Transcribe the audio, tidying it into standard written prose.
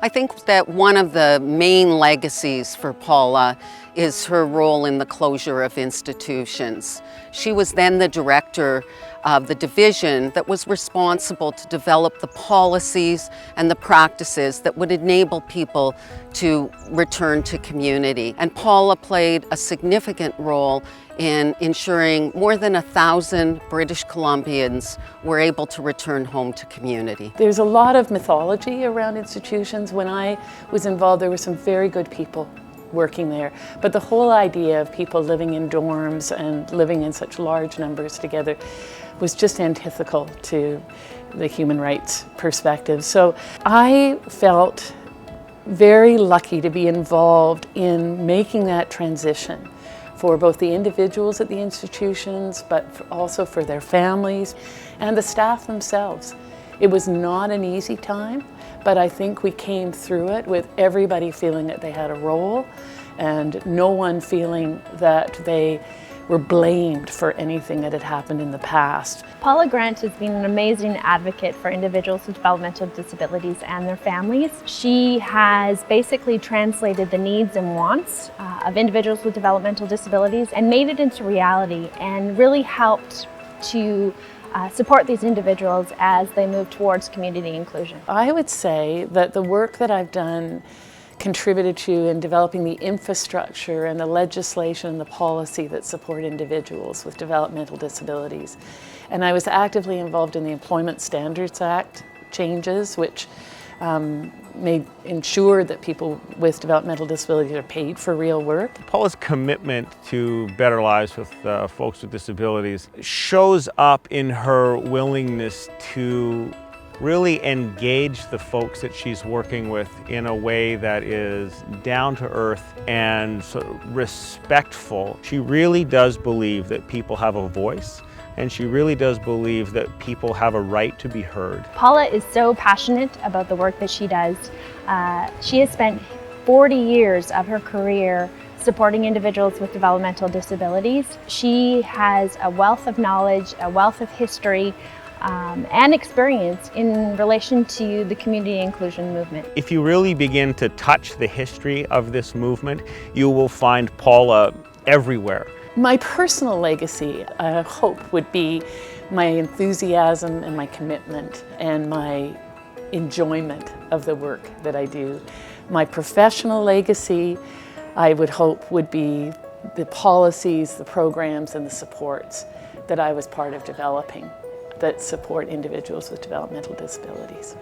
I think that one of the main legacies for Paula is her role in the closure of institutions. She was then the director of the division that was responsible to develop the policies and the practices that would enable people to return to community. And Paula played a significant role in ensuring more than 1,000 British Columbians were able to return home to community. There's a lot of mythology around institutions. When I was involved, there were some very good people working there. But the whole idea of people living in dorms and living in such large numbers together was just antithetical to the human rights perspective. So I felt very lucky to be involved in making that transition for both the individuals at the institutions, but also for their families and the staff themselves. It was not an easy time, but I think we came through it with everybody feeling that they had a role and no one feeling that they were blamed for anything that had happened in the past. Paula Grant has been an amazing advocate for individuals with developmental disabilities and their families. She has basically translated the needs and wants of individuals with developmental disabilities and made it into reality and really helped to support these individuals as they move towards community inclusion. I would say that the work that I've done contributed to in developing the infrastructure and the legislation and the policy that support individuals with developmental disabilities. And I was actively involved in the Employment Standards Act changes, which may ensure that people with developmental disabilities are paid for real work. Paula's commitment to better lives with folks with disabilities shows up in her willingness to really engage the folks that she's working with in a way that is down to earth and sort of respectful. She really does believe that people have a voice, and she really does believe that people have a right to be heard. Paula is so passionate about the work that she does. She has spent 40 years of her career supporting individuals with developmental disabilities. She has a wealth of knowledge, a wealth of history, and experience in relation to the community inclusion movement. If you really begin to touch the history of this movement, you will find Paula everywhere. My personal legacy, I hope, would be my enthusiasm and my commitment and my enjoyment of the work that I do. My professional legacy, I would hope, would be the policies, the programs, and the supports that I was part of developing that support individuals with developmental disabilities.